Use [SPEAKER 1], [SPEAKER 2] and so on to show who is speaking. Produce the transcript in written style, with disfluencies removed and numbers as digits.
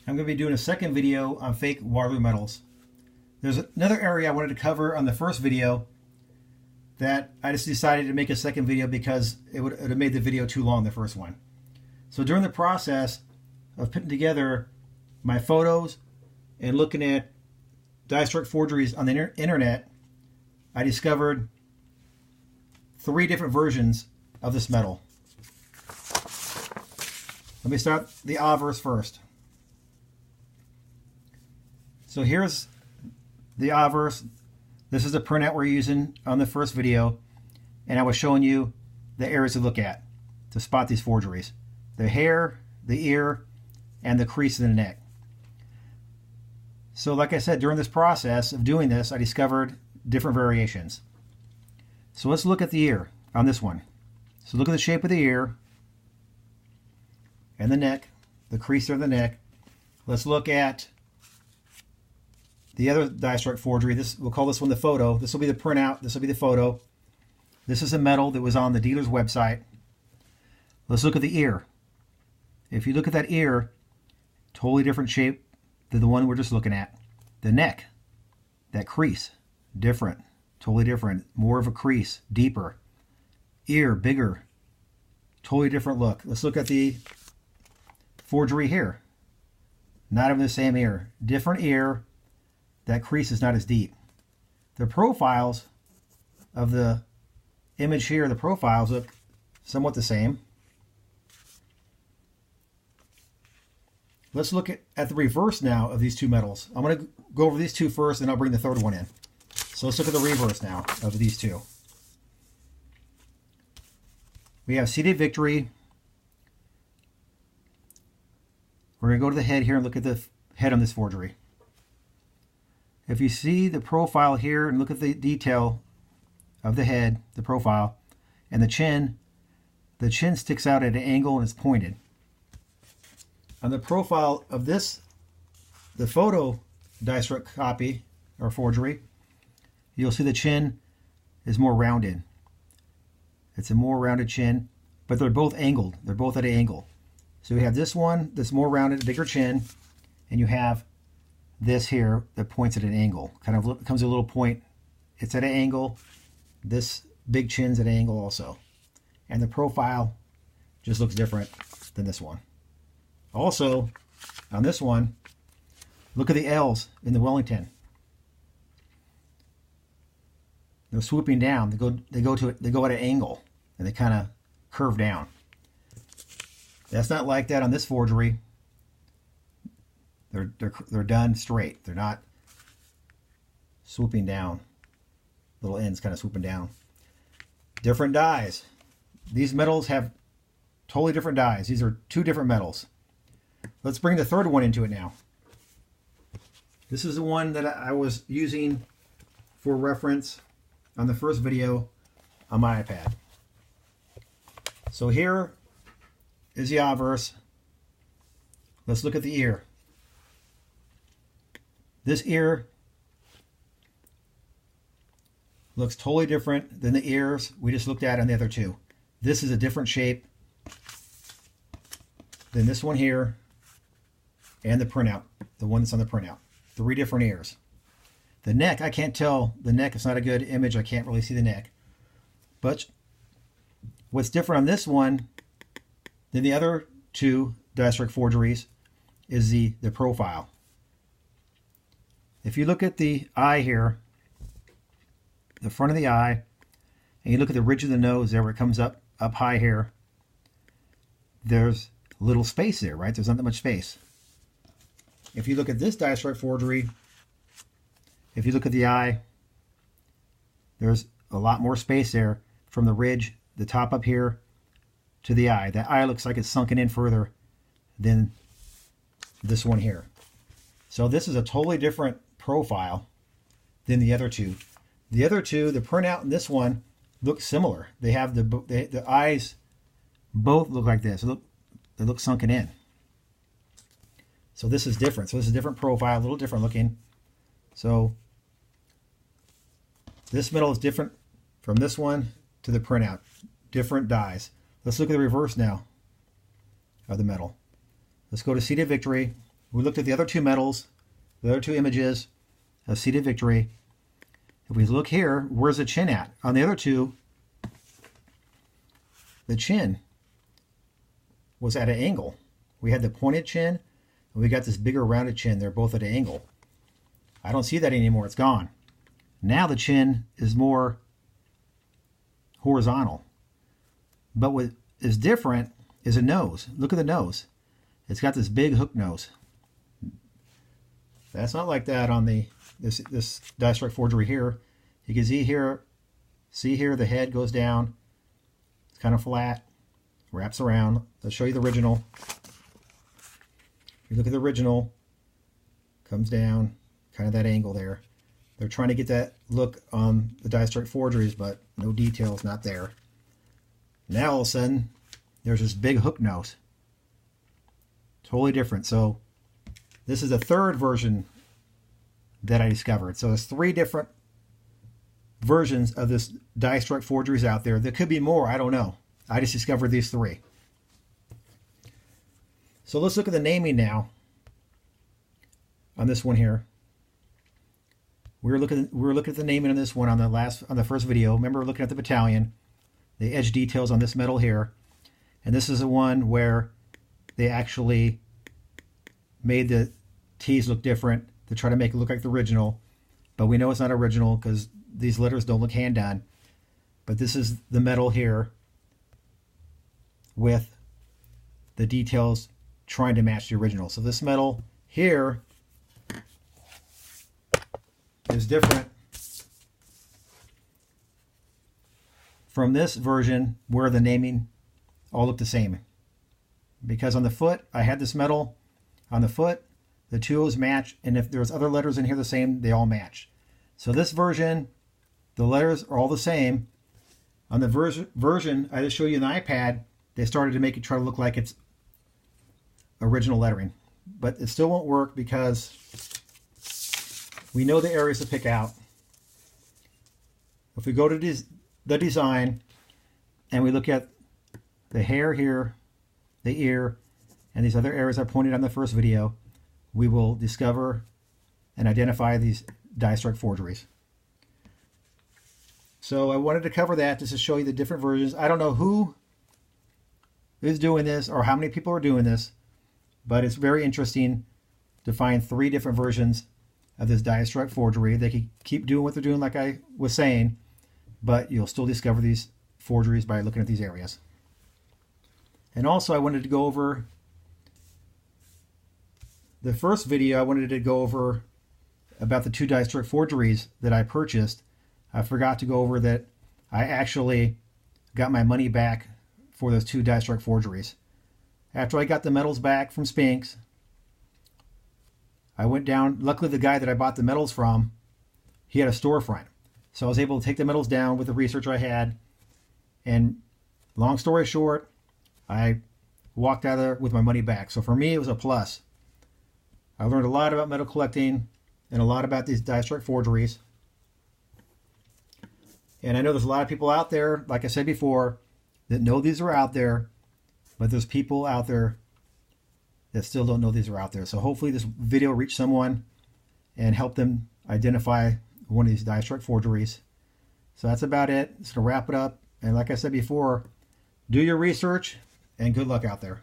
[SPEAKER 1] I'm going to be doing a second video on fake Waterloo metals. There's another area I wanted to cover on the first video that I just decided to make a second video because it would have made the video too long, the first one. So during the process of putting together my photos and looking at die-struck forgeries on the internet, I discovered 3 different versions of this metal. Let me start the obverse first. So here's the obverse. This is the printout we're using on the first video, and I was showing you the areas to look at to spot these forgeries. The hair, the ear, and the crease in the neck. So like I said, during this process of doing this, I discovered different variations. So let's look at the ear on this one. So look at the shape of the ear and the neck, the crease of the neck. Let's look at the other die-struck forgery. We'll call this one the photo. This will be the printout. This will be the photo. This is a metal that was on the dealer's website. Let's look at the ear. If you look at that ear, totally different shape than the one we're just looking at. The neck, that crease, different, totally different. More of a crease, deeper. Ear, bigger, totally different look. Let's look at the forgery here. Not even the same ear. Different ear. That crease is not as deep. The profiles of the image here, the profiles look somewhat the same. Let's look at the reverse now of these two metals. I'm going to go over these two first, and I'll bring the third one in. So let's look at the reverse now of these two. We have Seated Victory. We're going to go to the head here and look at the head on this forgery. If you see the profile here and look at the detail of the head, the profile, and the chin sticks out at an angle and is pointed. On the profile of this, the photo die-struck copy or forgery, you'll see the chin is more rounded. It's a more rounded chin, but they're both angled. They're both at an angle. So we have this one that's more rounded, bigger chin, and you have this here that points at an angle. Kind of comes a little point. It's at an angle. This big chin's at an angle also. And the profile just looks different than this one. Also, on this one, look at the L's in the Wellington. They're swooping down. They go at an angle, and they kind of curve down. That's not like that on this forgery. They're done straight. They're not swooping down. Little ends kind of swooping down. Different dyes. These metals have totally different dyes. These are 2 different metals. Let's bring the third one into it now. This is the one that I was using for reference on the first video on my iPad. So here is the obverse. Let's look at the ear. This ear looks totally different than the ears we just looked at on the other 2. This is a different shape than this one here and the printout, the one that's on the printout. 3 different ears. The neck, I can't tell the neck. It's not a good image. I can't really see the neck. But what's different on this one than the other 2 die-struck forgeries is the profile. If you look at the eye here, the front of the eye, and you look at the ridge of the nose there where it comes up high here, there's a little space there, right? There's not that much space. If you look at this die-struck forgery, if you look at the eye, there's a lot more space there from the ridge, the top up here, to the eye. That eye looks like it's sunken in further than this one here. So this is a totally different profile than the other 2. The other 2, the printout and this one, look similar. They have the eyes both look like this. They look sunken in. So this is different. So this is a different profile, a little different looking. So this metal is different from this one to the printout. Different dyes. Let's look at the reverse now of the metal. Let's go to Seated Victory. We looked at the other two medals, the other two images of Seated Victory. If we look here, where's the chin at? On the other two, the chin was at an angle. We had the pointed chin, and we got this bigger rounded chin. They're both at an angle. I don't see that anymore. It's gone. Now the chin is more horizontal. But what is different is a nose. Look at the nose. It's got this big hook nose. That's not like that on this Die Strike forgery here. You can see here the head goes down. It's kind of flat, wraps around. Let's show you the original. You look at the original, comes down, kind of that angle there. They're trying to get that look on the Die Strike forgeries, but no details, not there. Now all of a sudden, there's this big hook nose. Totally different. So this is the third version that I discovered. So there's 3 different versions of this Die Strike forgeries out there. There could be more, I don't know. I just discovered these 3. So let's look at the naming now on this one here. We were looking at the naming on this one on the first video. Remember, we're looking at the battalion, the edge details on this metal here, and this is the one where they actually made the T's look different to try to make it look like the original, but we know it's not original because these letters don't look hand done. But this is the metal here with the details trying to match the original. So this metal here is different from this version where the naming all look the same. Because on the foot, I had this metal on the foot, the 2 O's match, and if there's other letters in here the same, they all match. So this version, the letters are all the same. On the version I just showed you in the iPad, they started to make it try to look like it's original lettering. But it still won't work because we know the areas to pick out. If we go to the design and we look at the hair here, the ear, and these other areas I pointed out in the first video, we will discover and identify these Die Strike forgeries. So I wanted to cover that just to show you the different versions. I don't know who is doing this or how many people are doing this, but it's very interesting to find 3 different versions of this Die Strike forgery. They can keep doing what they're doing like I was saying, but you'll still discover these forgeries by looking at these areas. And also I wanted to go over the first video. I wanted to go over about the 2 Die Strike forgeries that I purchased. I forgot to go over that I actually got my money back for those 2 Die Strike forgeries. After I got the medals back from Spinks, I went down. Luckily, the guy that I bought the medals from, he had a storefront. So I was able to take the medals down with the research I had. And long story short, I walked out of there with my money back. So for me, it was a plus. I learned a lot about metal collecting and a lot about these Die Strike forgeries. And I know there's a lot of people out there, like I said before, that know these are out there, but there's people out there that still don't know these are out there. So hopefully this video will reach someone and help them identify one of these Die Strike forgeries. So that's about it. Just going to wrap it up. And like I said before, do your research and good luck out there.